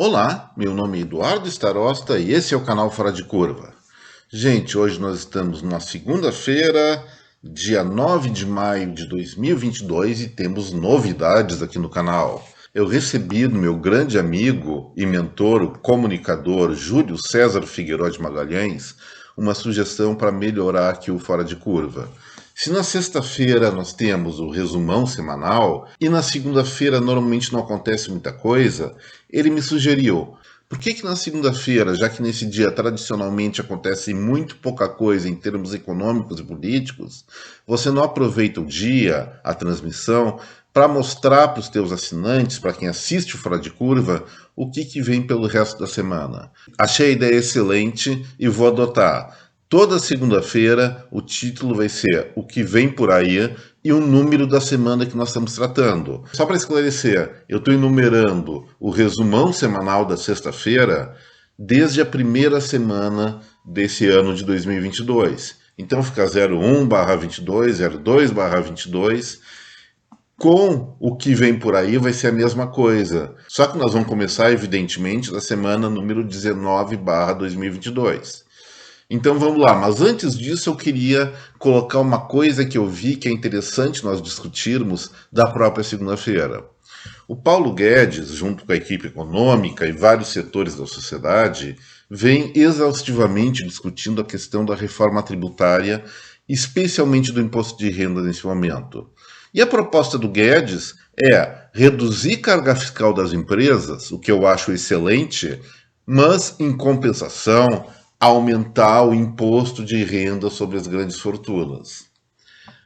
Olá, meu nome é Eduardo Starosta e esse é o canal Fora de Curva. Gente, hoje nós estamos na segunda-feira, dia 9 de maio de 2022 e temos novidades aqui no canal. Eu recebi do meu grande amigo e mentor, o comunicador Júlio César Figueiró de Magalhães, uma sugestão para melhorar aqui o Fora de Curva. Se na sexta-feira nós temos o resumão semanal e na segunda-feira normalmente não acontece muita coisa, ele me sugeriu: por que na segunda-feira, já que nesse dia tradicionalmente acontece muito pouca coisa em termos econômicos e políticos, você não aproveita o dia, a transmissão, para mostrar para os teus assinantes, para quem assiste o Fora de Curva, o que vem pelo resto da semana? Achei a ideia excelente e vou adotar. Toda segunda-feira o título vai ser O que vem por aí e o número da semana que nós estamos tratando. Só para esclarecer, eu estou enumerando o resumão semanal da sexta-feira desde a primeira semana desse ano de 2022. Então fica 01/22, 02/22. Com o que vem por aí vai ser a mesma coisa. Só que nós vamos começar, evidentemente, da semana número 19/2022. Então vamos lá, mas antes disso eu queria colocar uma coisa que eu vi que é interessante nós discutirmos da própria segunda-feira. O Paulo Guedes, junto com a equipe econômica e vários setores da sociedade, vem exaustivamente discutindo a questão da reforma tributária, especialmente do imposto de renda nesse momento. E a proposta do Guedes é reduzir carga fiscal das empresas, o que eu acho excelente, mas em compensação aumentar o imposto de renda sobre as grandes fortunas.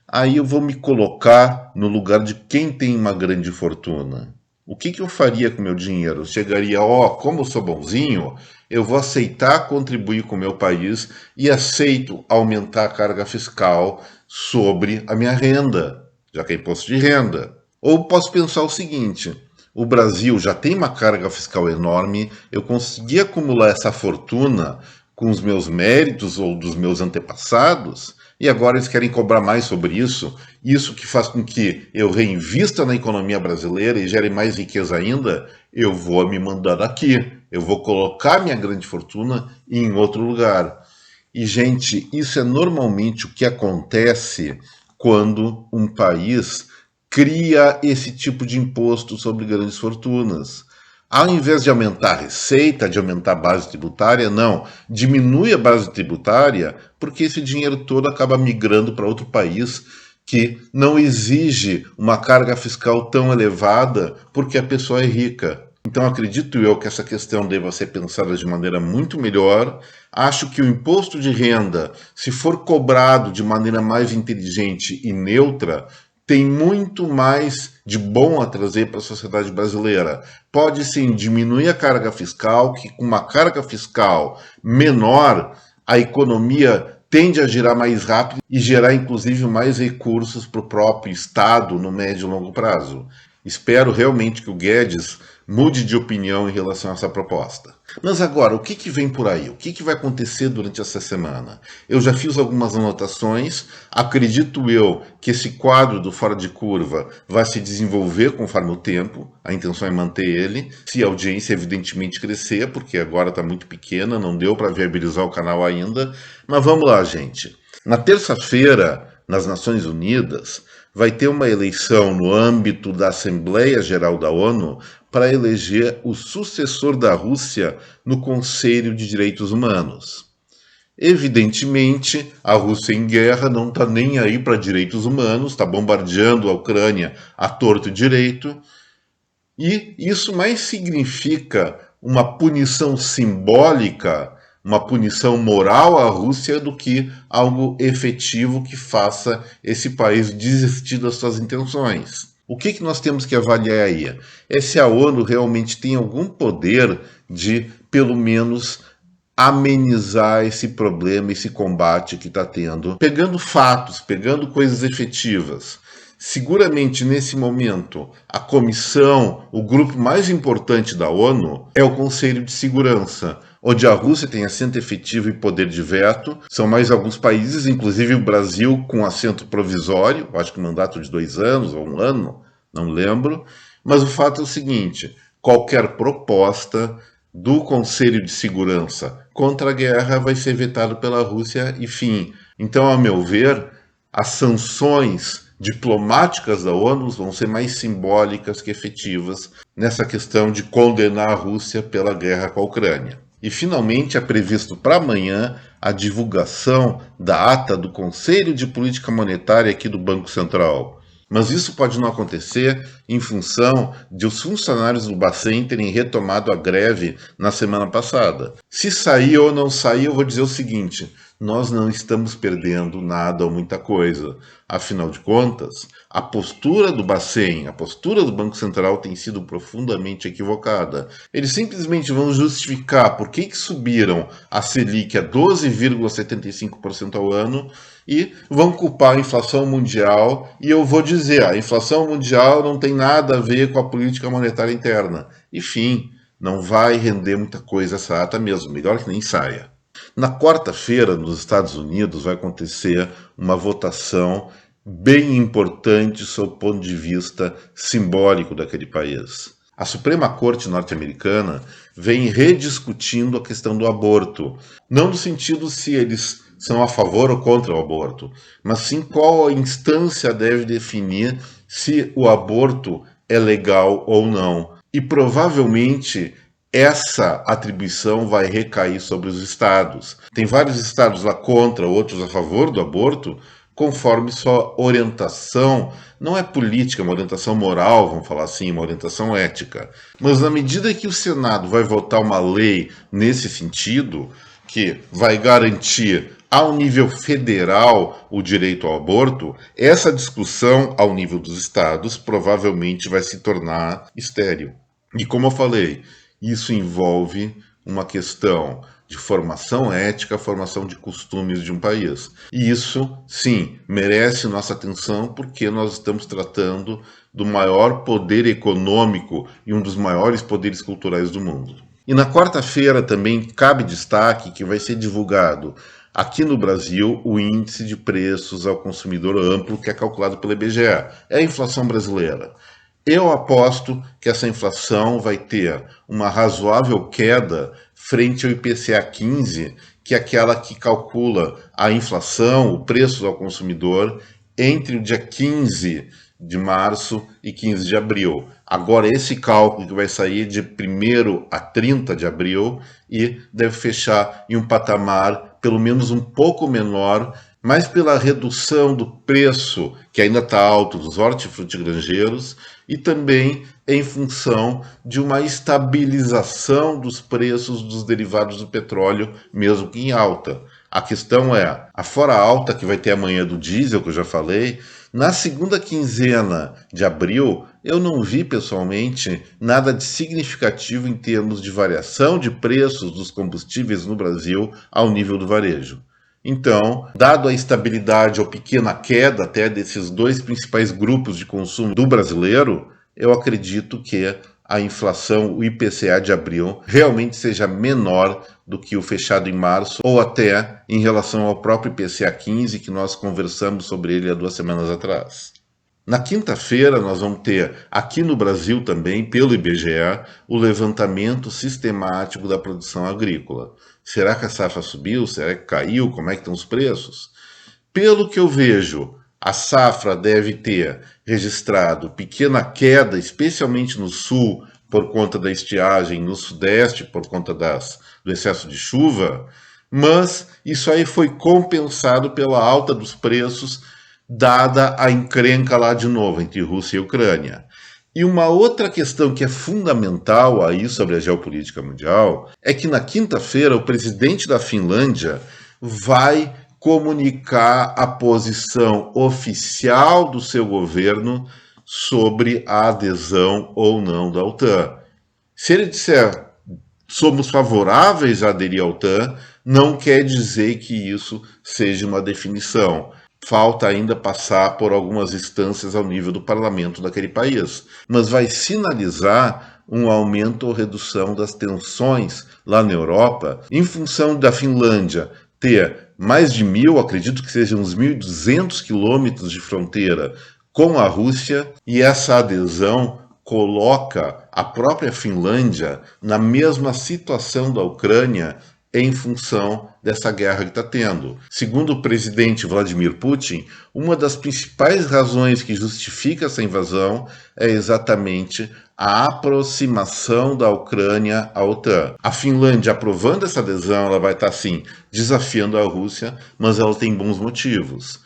Aí eu vou me colocar no lugar de quem tem uma grande fortuna. O que eu faria com meu dinheiro? Eu chegaria, como eu sou bonzinho, eu vou aceitar contribuir com o meu país e aceito aumentar a carga fiscal sobre a minha renda, já que é imposto de renda. Ou posso pensar o seguinte: o Brasil já tem uma carga fiscal enorme, eu consegui acumular essa fortuna com os meus méritos ou dos meus antepassados, e agora eles querem cobrar mais sobre isso, isso que faz com que eu reinvista na economia brasileira e gere mais riqueza ainda, eu vou me mandar daqui, eu vou colocar minha grande fortuna em outro lugar. E, gente, isso é normalmente o que acontece quando um país cria esse tipo de imposto sobre grandes fortunas. Ao invés de aumentar a receita, de aumentar a base tributária, não. Diminui a base tributária porque esse dinheiro todo acaba migrando para outro país que não exige uma carga fiscal tão elevada porque a pessoa é rica. Então acredito eu que essa questão deva ser pensada de maneira muito melhor. Acho que o imposto de renda, se for cobrado de maneira mais inteligente e neutra, tem muito mais de bom a trazer para a sociedade brasileira. Pode sim diminuir a carga fiscal, que com uma carga fiscal menor, a economia tende a girar mais rápido e gerar inclusive mais recursos para o próprio Estado no médio e longo prazo. Espero realmente que o Guedes mude de opinião em relação a essa proposta. Mas agora, o que vem por aí? O que vai acontecer durante essa semana? Eu já fiz algumas anotações, acredito eu que esse quadro do Fora de Curva vai se desenvolver conforme o tempo, a intenção é manter ele, se a audiência evidentemente crescer, porque agora está muito pequena, não deu para viabilizar o canal ainda, mas vamos lá, gente. Na terça-feira, nas Nações Unidas, vai ter uma eleição no âmbito da Assembleia Geral da ONU para eleger o sucessor da Rússia no Conselho de Direitos Humanos. Evidentemente, a Rússia em guerra não está nem aí para direitos humanos, está bombardeando a Ucrânia à torto e direito, e isso mais significa uma punição simbólica, uma punição moral à Rússia do que algo efetivo que faça esse país desistir das suas intenções. O que nós temos que avaliar aí? É se a ONU realmente tem algum poder de, pelo menos, amenizar esse problema, esse combate que está tendo, pegando fatos, pegando coisas efetivas. Seguramente, nesse momento, a comissão, o grupo mais importante da ONU é o Conselho de Segurança, onde a Rússia tem assento efetivo e poder de veto. São mais alguns países, inclusive o Brasil, com assento provisório, acho que mandato de 2 anos ou 1 ano, não lembro. Mas o fato é o seguinte: qualquer proposta do Conselho de Segurança contra a guerra vai ser vetado pela Rússia e fim. Então, a meu ver, as sanções diplomáticas da ONU vão ser mais simbólicas que efetivas nessa questão de condenar a Rússia pela guerra com a Ucrânia. E, finalmente, é previsto para amanhã a divulgação da ata do Conselho de Política Monetária aqui do Banco Central. Mas isso pode não acontecer em função de os funcionários do Bacen terem retomado a greve na semana passada. Se sair ou não sair, eu vou dizer o seguinte: nós não estamos perdendo nada ou muita coisa. Afinal de contas, a postura do Bacen, a postura do Banco Central tem sido profundamente equivocada. Eles simplesmente vão justificar por que subiram a Selic a 12,75% ao ano e vão culpar a inflação mundial. E eu vou dizer, a inflação mundial não tem nada a ver com a política monetária interna. Enfim, não vai render muita coisa essa ata mesmo, melhor que nem saia. Na quarta-feira, nos Estados Unidos, vai acontecer uma votação bem importante sob o ponto de vista simbólico daquele país. A Suprema Corte norte-americana vem rediscutindo a questão do aborto, não no sentido se eles são a favor ou contra o aborto, mas sim qual a instância deve definir se o aborto é legal ou não. E provavelmente essa atribuição vai recair sobre os estados. Tem vários estados lá contra, outros a favor do aborto, conforme sua orientação, não é política, é uma orientação moral, vamos falar assim, uma orientação ética. Mas na medida que o Senado vai votar uma lei nesse sentido, que vai garantir ao nível federal o direito ao aborto, essa discussão ao nível dos estados provavelmente vai se tornar estéril. E como eu falei, isso envolve uma questão de formação ética, formação de costumes de um país. E isso, sim, merece nossa atenção porque nós estamos tratando do maior poder econômico e um dos maiores poderes culturais do mundo. E na quarta-feira também cabe destaque que vai ser divulgado aqui no Brasil o índice de preços ao consumidor amplo que é calculado pelo IBGE. É a inflação brasileira. Eu aposto que essa inflação vai ter uma razoável queda frente ao IPCA 15, que é aquela que calcula a inflação, o preço ao consumidor, entre o dia 15 de março e 15 de abril. Agora, esse cálculo que vai sair de 1º a 30 de abril e deve fechar em um patamar pelo menos um pouco menor, mas pela redução do preço, que ainda está alto, dos hortifrutigranjeiros, e também em função de uma estabilização dos preços dos derivados do petróleo, mesmo que em alta. A questão é, afora a alta que vai ter amanhã do diesel, que eu já falei, na segunda quinzena de abril, eu não vi pessoalmente nada de significativo em termos de variação de preços dos combustíveis no Brasil ao nível do varejo. Então, dado a estabilidade ou pequena queda até desses dois principais grupos de consumo do brasileiro, eu acredito que a inflação, o IPCA de abril, realmente seja menor do que o fechado em março, ou até em relação ao próprio IPCA 15, que nós conversamos sobre ele há 2 semanas atrás. Na quinta-feira, nós vamos ter aqui no Brasil também, pelo IBGE, o levantamento sistemático da produção agrícola. Será que a safra subiu? Será que caiu? Como é que estão os preços? Pelo que eu vejo, a safra deve ter registrado pequena queda, especialmente no sul, por conta da estiagem, no sudeste, por conta do excesso de chuva, mas isso aí foi compensado pela alta dos preços, dada a encrenca lá de novo entre Rússia e Ucrânia. E uma outra questão que é fundamental aí sobre a geopolítica mundial é que na quinta-feira o presidente da Finlândia vai comunicar a posição oficial do seu governo sobre a adesão ou não da OTAN. Se ele disser somos favoráveis a aderir à OTAN, não quer dizer que isso seja uma definição. Falta ainda passar por algumas instâncias ao nível do parlamento daquele país, mas vai sinalizar um aumento ou redução das tensões lá na Europa, em função da Finlândia ter mais de 1.000, acredito que sejam uns 1.200 quilômetros de fronteira com a Rússia, e essa adesão coloca a própria Finlândia na mesma situação da Ucrânia em função dessa guerra que está tendo. Segundo o presidente Vladimir Putin, uma das principais razões que justifica essa invasão é exatamente a aproximação da Ucrânia à OTAN. A Finlândia, aprovando essa adesão, ela vai estar, sim, desafiando a Rússia, mas ela tem bons motivos.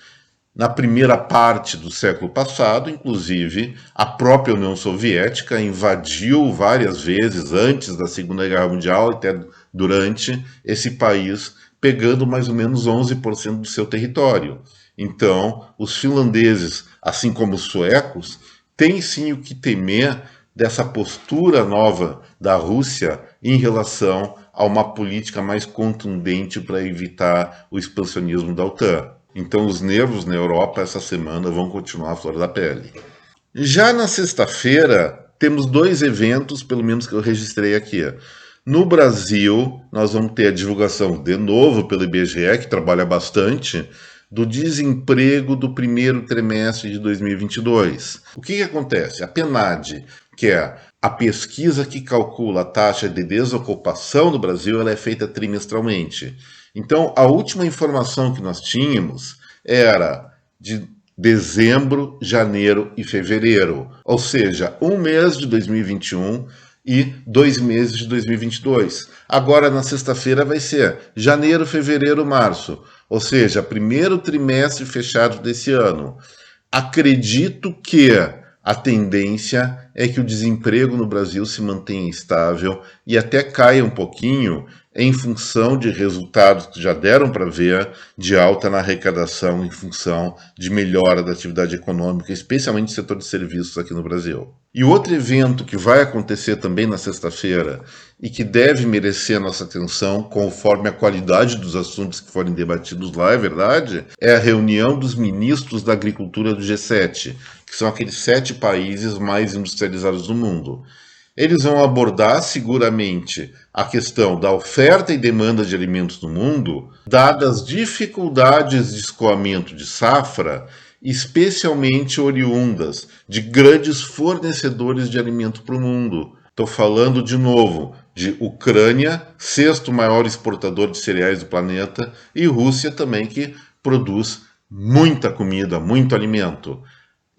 Na primeira parte do século passado, inclusive, a própria União Soviética invadiu várias vezes antes da Segunda Guerra Mundial e até durante esse país, pegando mais ou menos 11% do seu território. Então, os finlandeses, assim como os suecos, têm sim o que temer dessa postura nova da Rússia em relação a uma política mais contundente para evitar o expansionismo da OTAN. Então os nervos na Europa essa semana vão continuar à flor da pele. Já na sexta-feira, temos 2 eventos, pelo menos que eu registrei aqui. No Brasil, nós vamos ter a divulgação, de novo pelo IBGE, que trabalha bastante, do desemprego do primeiro trimestre de 2022. O que acontece? A PNAD, que é a pesquisa que calcula a taxa de desocupação do Brasil, ela é feita trimestralmente. Então, a última informação que nós tínhamos era de dezembro, janeiro e fevereiro, ou seja, 1 mês de 2021 e 2 meses de 2022. Agora, na sexta-feira, vai ser janeiro, fevereiro, março, ou seja, primeiro trimestre fechado desse ano. Acredito que a tendência é que o desemprego no Brasil se mantenha estável e até caia um pouquinho em função de resultados que já deram para ver de alta na arrecadação em função de melhora da atividade econômica, especialmente no setor de serviços aqui no Brasil. E outro evento que vai acontecer também na sexta-feira e que deve merecer nossa atenção conforme a qualidade dos assuntos que forem debatidos lá, é verdade, é a reunião dos ministros da agricultura do G7, que são aqueles 7 países mais industrializados do mundo. Eles vão abordar seguramente a questão da oferta e demanda de alimentos no mundo, dadas as dificuldades de escoamento de safra, especialmente oriundas de grandes fornecedores de alimento para o mundo. Estou falando de novo de Ucrânia, 6º maior exportador de cereais do planeta, e Rússia também, que produz muita comida, muito alimento.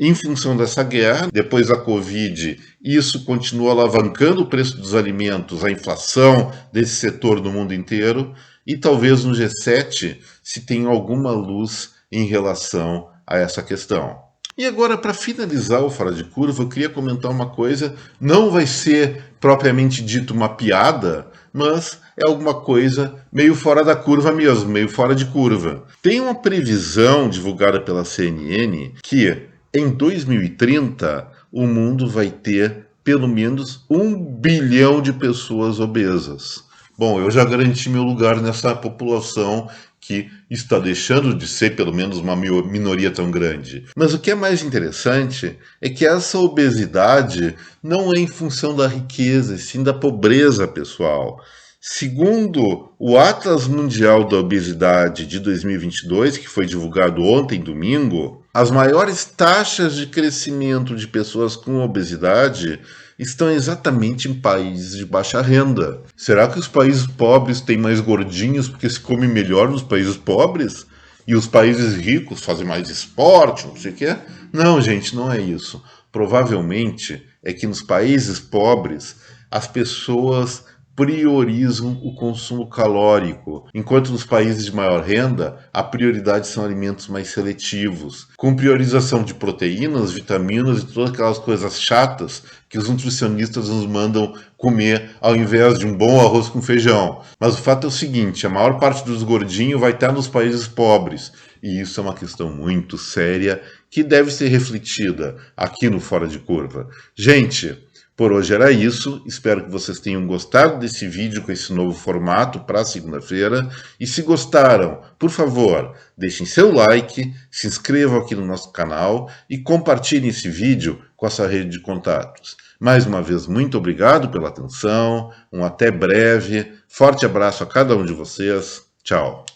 Em função dessa guerra, depois da Covid, isso continua alavancando o preço dos alimentos, a inflação desse setor no mundo inteiro, e talvez no G7 se tenha alguma luz em relação a essa questão. E agora, para finalizar o Fora de Curva, eu queria comentar uma coisa, não vai ser propriamente dito uma piada, mas é alguma coisa meio fora da curva mesmo, meio fora de curva. Tem uma previsão divulgada pela CNN que em 2030, o mundo vai ter pelo menos 1 bilhão de pessoas obesas. Bom, eu já garanti meu lugar nessa população que está deixando de ser pelo menos uma minoria tão grande. Mas o que é mais interessante é que essa obesidade não é em função da riqueza, e sim da pobreza pessoal. Segundo o Atlas Mundial da Obesidade de 2022, que foi divulgado ontem, domingo, as maiores taxas de crescimento de pessoas com obesidade estão exatamente em países de baixa renda. Será que os países pobres têm mais gordinhos porque se come melhor nos países pobres? E os países ricos fazem mais esporte, não sei o quê? Não, gente, não é isso. Provavelmente é que nos países pobres as pessoas priorizam o consumo calórico, enquanto nos países de maior renda, a prioridade são alimentos mais seletivos, com priorização de proteínas, vitaminas e todas aquelas coisas chatas que os nutricionistas nos mandam comer ao invés de um bom arroz com feijão. Mas o fato é o seguinte, a maior parte dos gordinhos vai estar nos países pobres, e isso é uma questão muito séria que deve ser refletida aqui no Fora de Curva. Gente, por hoje era isso, espero que vocês tenham gostado desse vídeo com esse novo formato para segunda-feira. E se gostaram, por favor, deixem seu like, se inscrevam aqui no nosso canal e compartilhem esse vídeo com essa rede de contatos. Mais uma vez, muito obrigado pela atenção, até breve, forte abraço a cada um de vocês, tchau!